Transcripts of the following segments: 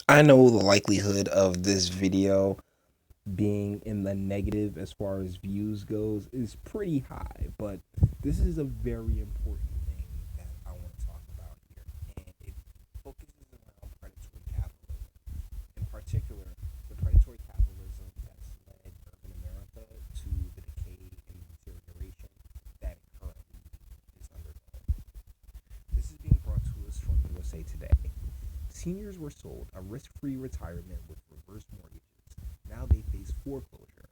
I know the likelihood of this video being in the negative as far as views goes is pretty high, but this is a very important thing that I want to talk about here, and it focuses around predatory capitalism. In particular, the predatory capitalism that's led urban America to the decay and deterioration that it currently is undergoing. This is being brought to us from USA Today. Seniors were sold a risk free retirement with reverse mortgages. Now they face foreclosure.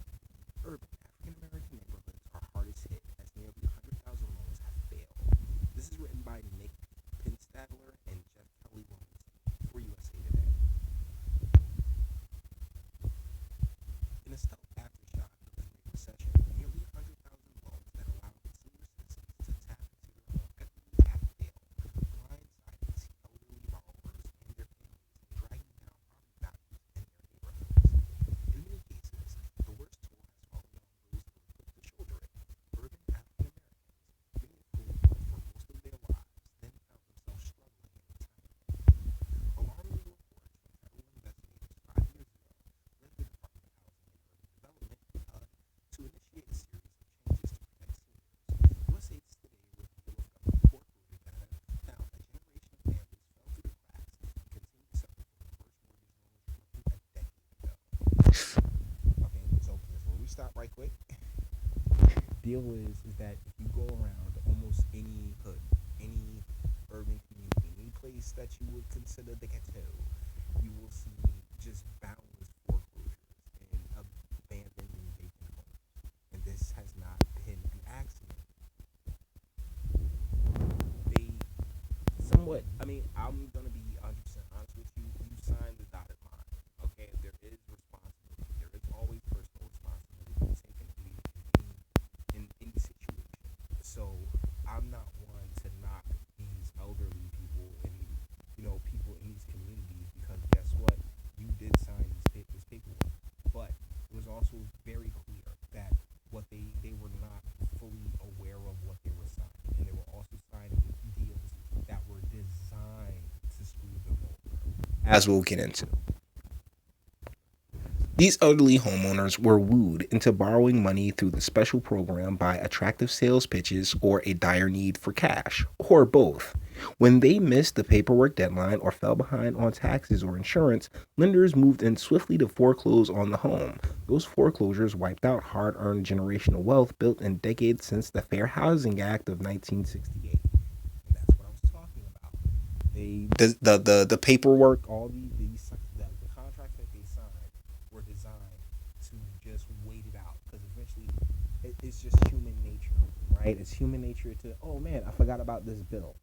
Urban African American neighborhoods are hardest hit as nearly 100,000 loans have failed. This is written by Nick Pinstadler and Jeff Kelly Williams for USA Today. In a stealth aftershock of the Great Recession, nearly 100,000 loans that allowed senior citizens to tap into their home equity have failed, blindsiding elderly borrowers and their families, and dragging down property values in their neighborhoods. In many cases, the worst toll has fallen on those who live with the children, urban African Americans, many of whom worked for most of their lives, then found themselves struggling in retirement. Alarming reports from federal investigators 5 years ago led the Department of Housing and Urban Development, HUD, to initiate a series of changes to protect seniors. USA Today revealed foreclosure data found a generation of families fell through the cracks and continue to suffer from reverse mortgage loans written a decade ago. Okay, so where we stop right quick. Deal is that if you go around almost any hood, any urban community, any place that you would consider the ghetto, you will see just boundless foreclosures and abandoned and vacant homes. And this has not been an accident. They somewhat, I mean, I'm going to be 100% honest with you. You signed the dotted line. Okay, there is responsibility. There is always personal responsibility taken in any situation. So I'm not one to knock these elderly people and people in these communities because guess what? You did sign this paperwork, but it was also very clear that they were not fully aware of what they were signing, and they were also signing deals that were designed to screw them over, as we'll get into. These elderly homeowners were wooed into borrowing money through the special program by attractive sales pitches or a dire need for cash, or both. When they missed the paperwork deadline or fell behind on taxes or insurance, lenders moved in swiftly to foreclose on the home. Those foreclosures wiped out hard earned generational wealth built in decades since the Fair Housing Act of 1968. And that's what I was talking about. The paperwork, all the contracts that they signed were designed to just wait it out because eventually it's just human nature, right? It's human nature to, oh man, I forgot about this bill.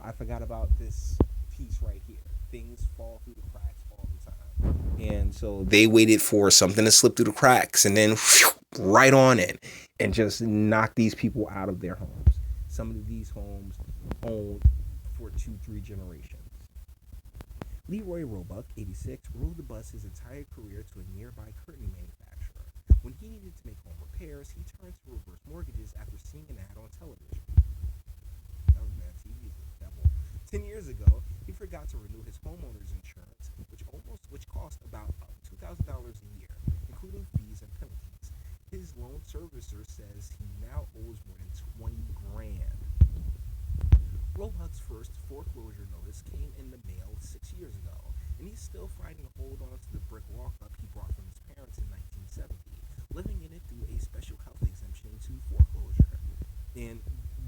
I forgot about this piece right here. Things fall through the cracks all the time. And so they waited for something to slip through the cracks and then whew, right on in and just knock these people out of their homes. Some of these homes owned for two, three generations. Leroy Roebuck, 86, rode the bus his entire career to a nearby curtain manufacturer. When he needed to make home repairs, he turned to reverse mortgages after seeing an ad on television. That was bad. TV is the devil. 10 years ago, he forgot to renew his homeowner's insurance, which cost about $2,000 a year, including fees and penalties. His loan servicer says he now owes more than 20 grand. Roebuck's first foreclosure notice came in the mail 6 years ago, and he's still fighting to hold on to the brick walk-up he brought from his parents in 1970, living in it through a special health exemption to foreclosure. And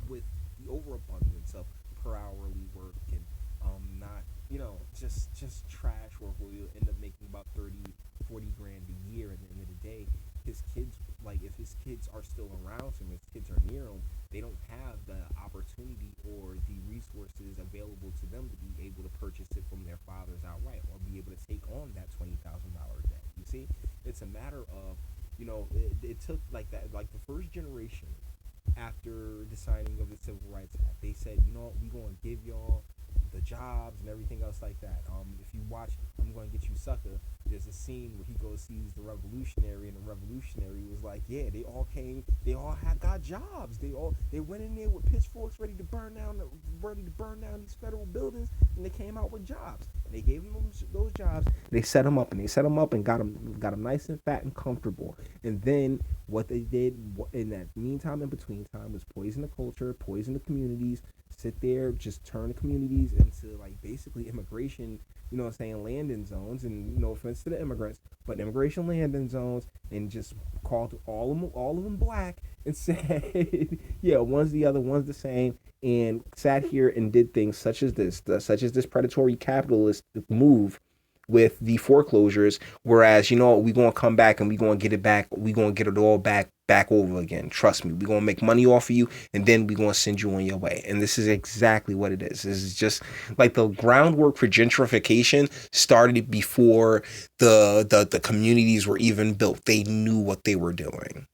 with the overabundance of per hourly work and not just trash work where you'll end up making about 30, 40 grand a year at the end of the day, his kids, like if his kids are still around him, his kids are near him, they don't have the opportunity or the resources available to them to be able to purchase it from their fathers outright or be able to take on that $20,000 debt. You see, it's a matter of it took like that, like the first generation after the signing of the Civil Rights Act. They said, we're going to give y'all the jobs and everything else like that. If you watch I'm Going to Get You Sucker, there's a the scene where he goes sees the revolutionary, and the revolutionary was like, yeah, they all came, they all had got jobs, they went in there with pitchforks ready to burn down these federal buildings, and they came out with jobs, and they gave them those jobs. They set them up, and got them nice and fat and comfortable. And then what they did in that meantime, in between time, was poison the culture, poison the communities, sit there, just turn the communities into like basically immigration, you know what I'm saying, landing zones, and no offense to the immigrants, but immigration landing zones, and just called all of them black, and said, yeah, one's the other, one's the same, and sat here and did things such as this predatory capitalist move with the foreclosures, whereas, you know, we gonna come back and we gonna get it back, we gonna get it all back over again. Trust me, we gonna make money off of you, and then we gonna send you on your way. And this is exactly what it is. This is just like the groundwork for gentrification started before the communities were even built. They knew what they were doing.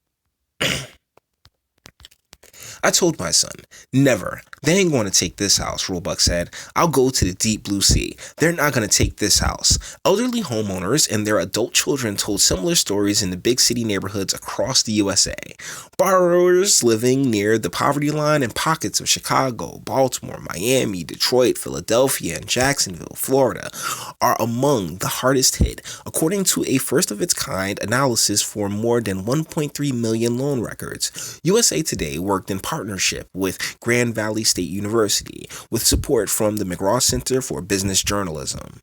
I told my son, never. They ain't going to take this house, Roebuck said. I'll go to the deep blue sea. They're not going to take this house. Elderly homeowners and their adult children told similar stories in the big city neighborhoods across the USA. Borrowers living near the poverty line in pockets of Chicago, Baltimore, Miami, Detroit, Philadelphia, and Jacksonville, Florida, are among the hardest hit, according to a first-of-its-kind analysis for more than 1.3 million loan records. USA Today worked in partnership with Grand Valley State University, with support from the McGraw Center for Business Journalism.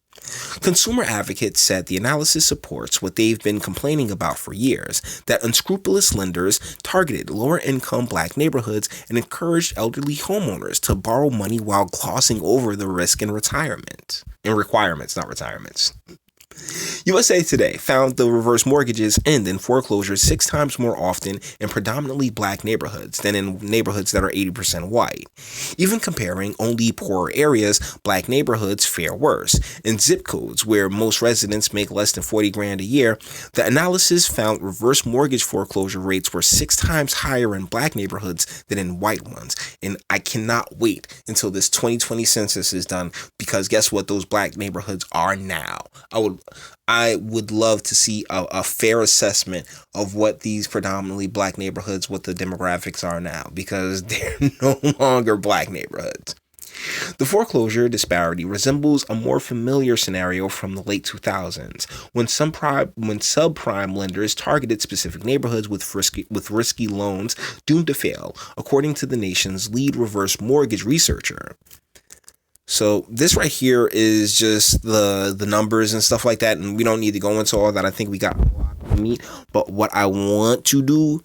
Consumer advocates said the analysis supports what they've been complaining about for years, that unscrupulous lenders targeted lower-income black neighborhoods and encouraged elderly homeowners to borrow money while glossing over the risk in requirements, not retirements. USA Today found the reverse mortgages end in foreclosures 6 times more often in predominantly black neighborhoods than in neighborhoods that are 80% white. Even comparing only poorer areas, black neighborhoods fare worse. In zip codes where most residents make less than 40 grand a year, the analysis found reverse mortgage foreclosure rates were 6 times higher in black neighborhoods than in white ones. And I cannot wait until this 2020 census is done, because guess what those black neighborhoods are now. I would love to see a fair assessment of what these predominantly black neighborhoods, what the demographics are now, because they're no longer black neighborhoods. The foreclosure disparity resembles a more familiar scenario from the late 2000s, when subprime lenders targeted specific neighborhoods with risky loans doomed to fail, according to the nation's lead reverse mortgage researcher. So this right here is just the numbers and stuff like that, and we don't need to go into all that. I think we got a lot to meet. But what I want to do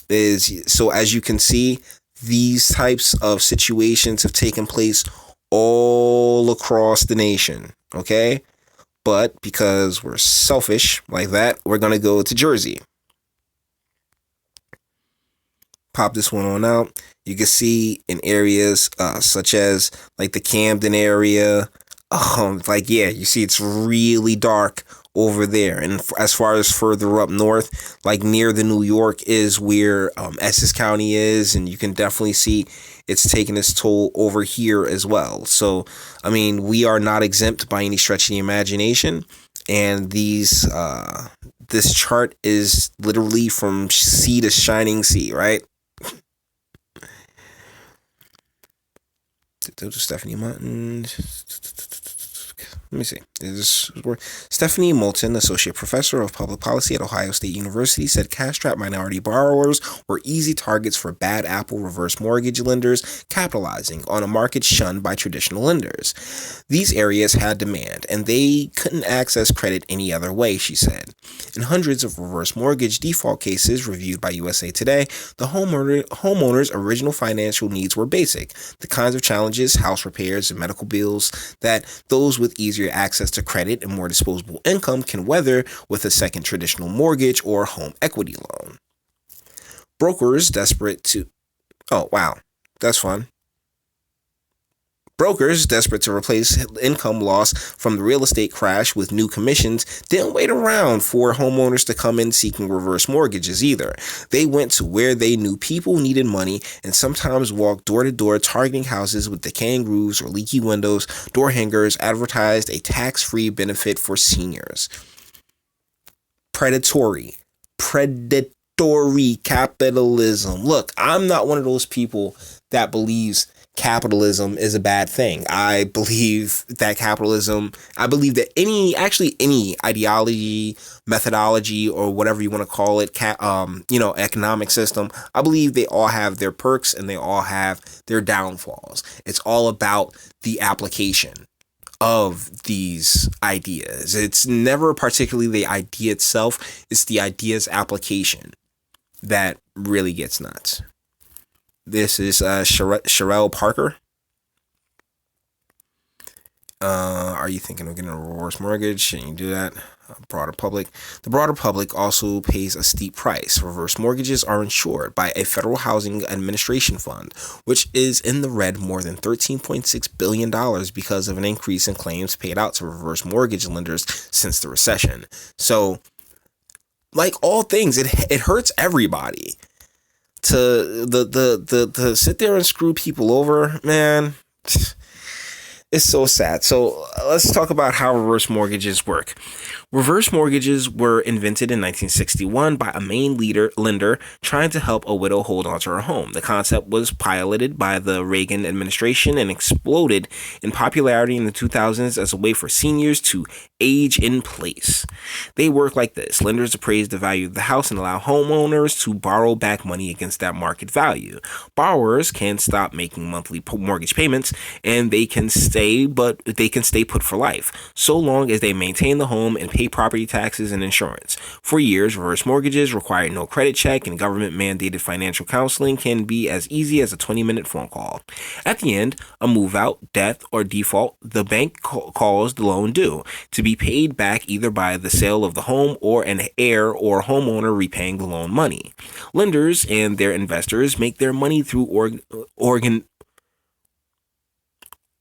is, so as you can see, these types of situations have taken place all across the nation, okay? But because we're selfish like that, we're going to go to Jersey. Pop this one on out. You can see in areas such as like the Camden area, you see it's really dark over there. And as far as further up north, like near the New York is where Essex County is, and you can definitely see it's taking its toll over here as well. So, I mean, we are not exempt by any stretch of the imagination. And this chart is literally from sea to shining sea, right? Stephanie Martin. Let me see. Stephanie Moulton, associate professor of public policy at Ohio State University, said cash-strapped minority borrowers were easy targets for bad apple reverse mortgage lenders capitalizing on a market shunned by traditional lenders. These areas had demand, and they couldn't access credit any other way, she said. In hundreds of reverse mortgage default cases reviewed by USA Today, the homeowner's original financial needs were basic, the kinds of challenges, house repairs, and medical bills that those with easier access to credit and more disposable income can weather with a second traditional mortgage or home equity loan. Brokers desperate to replace income loss from the real estate crash with new commissions didn't wait around for homeowners to come in seeking reverse mortgages either. They went to where they knew people needed money and sometimes walked door to door targeting houses with decaying roofs or leaky windows. Door hangers advertised a tax-free benefit for seniors. predatory. Predatory capitalism. Look, I'm not one of those people that believes capitalism is a bad thing. I believe that any ideology, methodology, or whatever you want to call it, economic system, I believe they all have their perks and they all have their downfalls. It's all about the application of these ideas. It's never particularly the idea itself, it's the idea's application that really gets nuts. This is Sherelle Parker. Are you thinking of getting a reverse mortgage? Shouldn't you do that? Broader public. The broader public also pays a steep price. Reverse mortgages are insured by a Federal Housing Administration Fund, which is in the red more than $13.6 billion because of an increase in claims paid out to reverse mortgage lenders since the recession. So, like all things, it hurts everybody. To sit there and screw people over, man. It's so sad. So let's talk about how reverse mortgages work. Reverse mortgages were invented in 1961 by a Maine lender trying to help a widow hold onto her home. The concept was piloted by the Reagan administration and exploded in popularity in the 2000s as a way for seniors to age in place. They work like this. Lenders appraise the value of the house and allow homeowners to borrow back money against that market value. Borrowers can stop making monthly mortgage payments and they can stay put for life, so long as they maintain the home and pay property taxes and insurance. For years, reverse mortgages require no credit check, and government-mandated financial counseling can be as easy as a 20-minute phone call. At the end, a move-out, death, or default, the bank calls the loan due, to be paid back either by the sale of the home or an heir or homeowner repaying the loan money. Lenders and their investors make their money through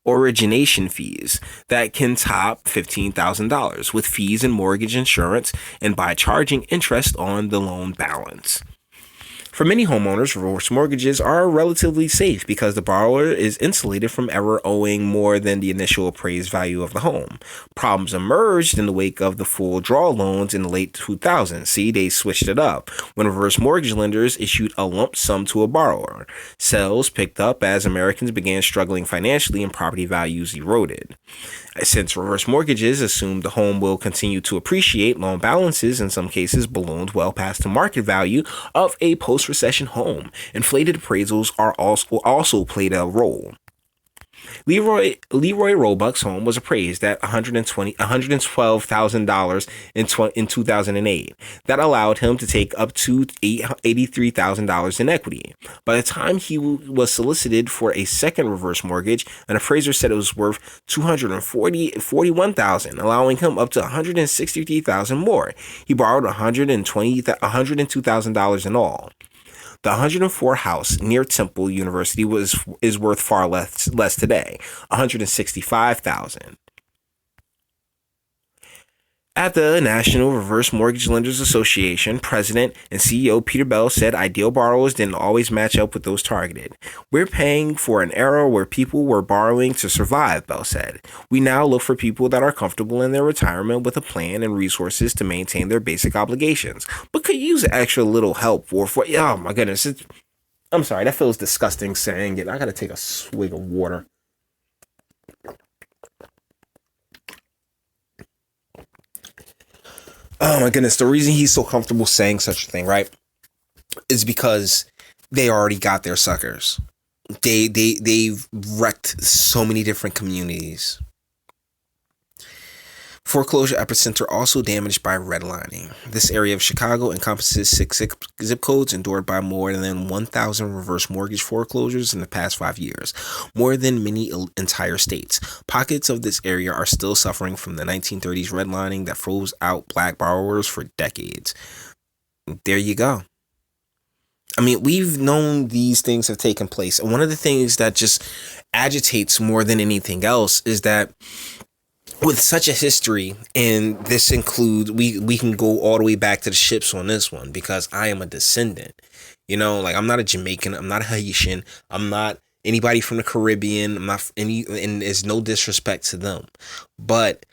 origination fees that can top $15,000 with fees and mortgage insurance and by charging interest on the loan balance. For many homeowners, reverse mortgages are relatively safe because the borrower is insulated from ever owing more than the initial appraised value of the home. Problems emerged in the wake of the full draw loans in the late 2000s. See, they switched it up when reverse mortgage lenders issued a lump sum to a borrower. Sales picked up as Americans began struggling financially and property values eroded. Since reverse mortgages assume the home will continue to appreciate, loan balances in some cases ballooned well past the market value of a post-recession home. Inflated appraisals are also played a role. Leroy Roebuck's home was appraised at $112,000 in 2008. That allowed him to take up to $83,000 in equity. By the time he was solicited for a second reverse mortgage, an appraiser said it was worth $241,000, allowing him up to $163,000 more. He borrowed $102,000 in all. The 104 house near Temple University is worth far less today, $165,000. At the National Reverse Mortgage Lenders Association, President and CEO Peter Bell said ideal borrowers didn't always match up with those targeted. We're paying for an era where people were borrowing to survive, Bell said. We now look for people that are comfortable in their retirement with a plan and resources to maintain their basic obligations, but could use extra little help oh my goodness. I'm sorry, that feels disgusting saying it. I gotta take a swig of water. Oh my goodness, the reason he's so comfortable saying such a thing, right, is because they already got their suckers. They've wrecked so many different communities. Foreclosure epicenter also damaged by redlining. This area of Chicago encompasses 6 zip codes endured by more than 1,000 reverse mortgage foreclosures in the past 5 years, more than many entire states. Pockets of this area are still suffering from the 1930s redlining that froze out black borrowers for decades. There you go. I mean, we've known these things have taken place. And one of the things that just agitates more than anything else is that with such a history, and this includes, we can go all the way back to the ships on this one, because I am a descendant. You know, like, I'm not a Jamaican, I'm not a Haitian, I'm not anybody from the Caribbean, I'm not any, and there's no disrespect to them. But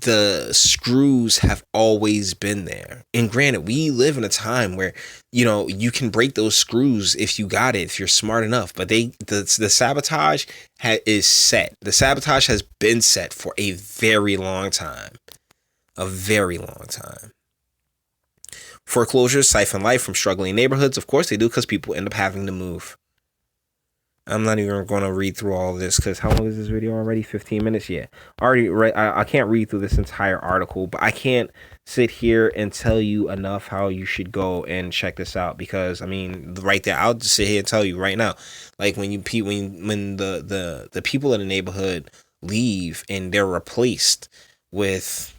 the screws have always been there. And granted, we live in a time where, you can break those screws if you got it, if you're smart enough. But the sabotage is set. The sabotage has been set for a very long time. A very long time. Foreclosures siphon life from struggling neighborhoods. Of course they do, because people end up having to move. I'm not even going to read through all of this, because how long is this video already? 15 minutes? Yeah. Already, right? I can't read through this entire article, but I can't sit here and tell you enough how you should go and check this out, because, right there, I'll just sit here and tell you right now. Like, when the people in the neighborhood leave and they're replaced with,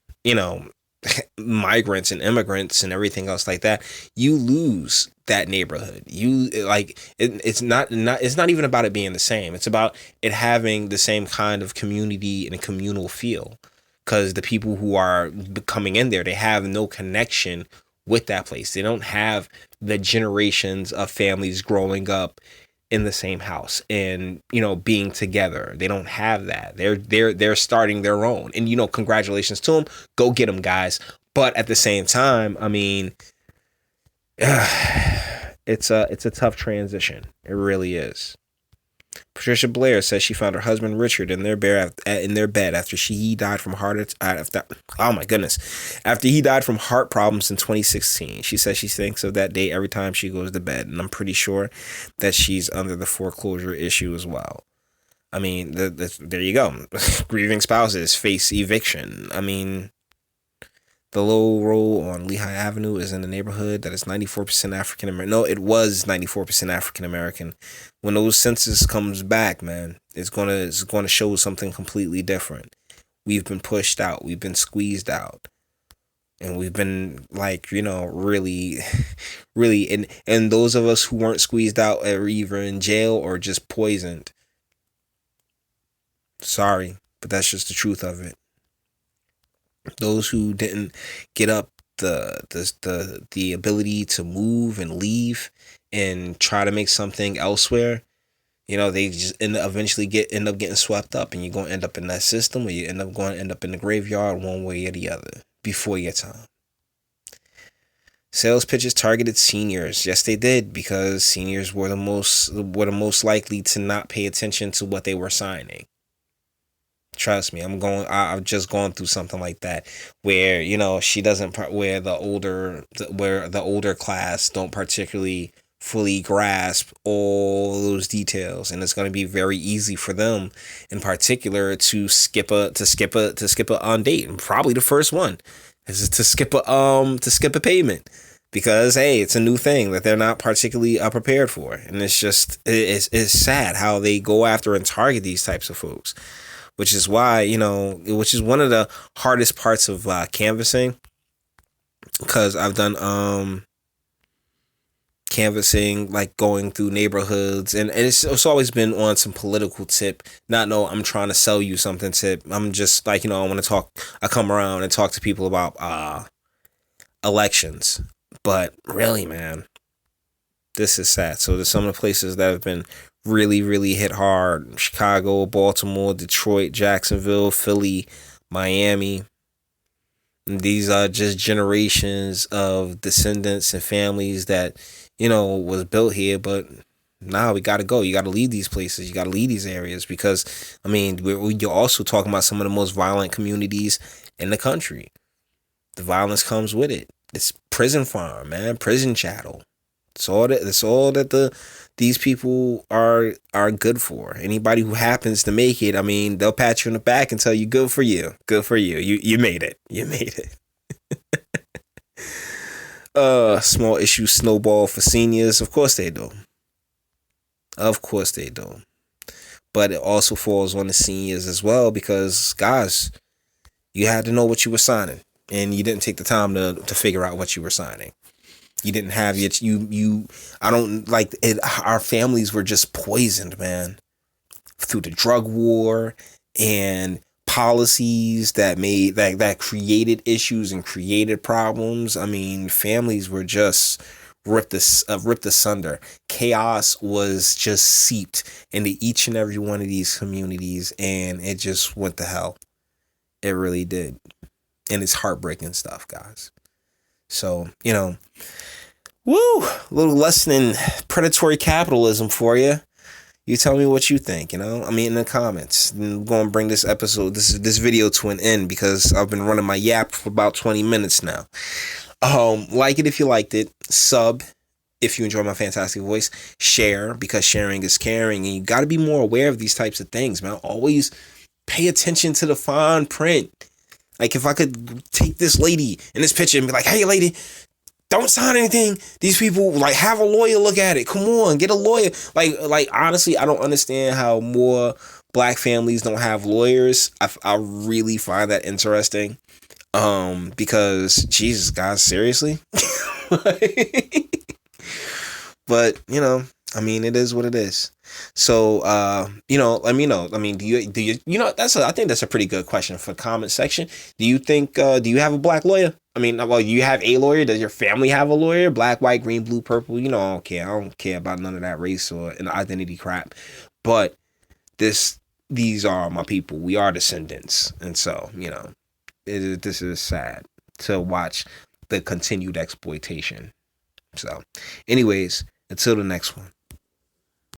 migrants and immigrants and everything else like that, you lose that neighborhood. It's not even about it being the same. It's about it having the same kind of community and communal feel, because the people who are coming in there, they have no connection with that place. They don't have the generations of families growing up in the same house and being together. They don't have that. They're starting their own, and congratulations to them. Go get them, guys. But at the same time, it's a tough transition. It really is. Patricia Blair says she found her husband Richard in their bed after he died from after he died from heart problems in 2016. She says she thinks of that day every time she goes to bed, and I'm pretty sure that she's under the foreclosure issue as well. There you go. Grieving spouses face eviction. The low roll on Lehigh Avenue is in a neighborhood that is 94% African American. No, it was 94% African American. When those census comes back, man, it's gonna show something completely different. We've been pushed out. We've been squeezed out. And we've been really, really, and those of us who weren't squeezed out are either in jail or just poisoned. Sorry, but that's just the truth of it. Those who didn't get up the ability to move and leave and try to make something elsewhere, they just end up getting swept up, and you're going to end up in that system, or you end up in the graveyard one way or the other before your time. Sales pitches targeted seniors. Yes, they did, because seniors were the most likely to not pay attention to what they were signing. Trust me, I've just gone through something like that, where where the older class don't particularly fully grasp all those details, and it's going to be very easy for them, in particular, to skip a on date, and probably the first one is to skip a payment, because hey, it's a new thing that they're not particularly prepared for, and it's sad how they go after and target these types of folks. Which is why, which is one of the hardest parts of canvassing, because I've done canvassing, like going through neighborhoods, and it's always been on some political tip. I'm trying to sell you something tip. I'm just I want to talk. I come around and talk to people about elections. But really, man, this is sad. So there's some of the places that have been really, really hit hard: Chicago, Baltimore, Detroit, Jacksonville, Philly, Miami. And these are just generations of descendants and families that, was built here, but now we got to go. You got to leave these places. You got to leave these areas, because, you're also talking about some of the most violent communities in the country. The violence comes with it. It's prison farm, man, prison chattel. That's all that these people are good for. Anybody who happens to make it, they'll pat you on the back and tell you, good for you. Good for you. You made it. You made it. Small issues snowball for seniors. Of course they do. Of course they do. But it also falls on the seniors as well, because, guys, you had to know what you were signing, and you didn't take the time to figure out what you were signing. You didn't have I don't like it. Our families were just poisoned, man, through the drug war and policies that created issues and created problems. Families were just ripped asunder. Chaos was just seeped into each and every one of these communities, and it just went to hell. It really did. And it's heartbreaking stuff, guys. So, woo, a little lesson in predatory capitalism for you. You tell me what you think, I mean, in the comments. I'm going to bring this video to an end because I've been running my yap for about 20 minutes now. Like it if you liked it. Sub if you enjoy my fantastic voice. Share, because sharing is caring. And you got to be more aware of these types of things, man. Always pay attention to the fine print. Like, if I could take this lady in this picture and be like, hey, lady, don't sign anything. These people, like, have a lawyer look at it. Come on, get a lawyer. Like honestly, I don't understand how more black families don't have lawyers. I really find that interesting. Because, Jesus, guys, seriously? But, I mean, it is what it is. So, let me know. I mean, do you, I think that's a pretty good question for the comment section. Do you think, do you have a black lawyer? I mean, well, you have a lawyer. Does your family have a lawyer? Black, white, green, blue, purple. I don't care. I don't care about none of that race or an identity crap. But these are my people. We are descendants. And so, this is sad to watch the continued exploitation. So, anyways, until the next one.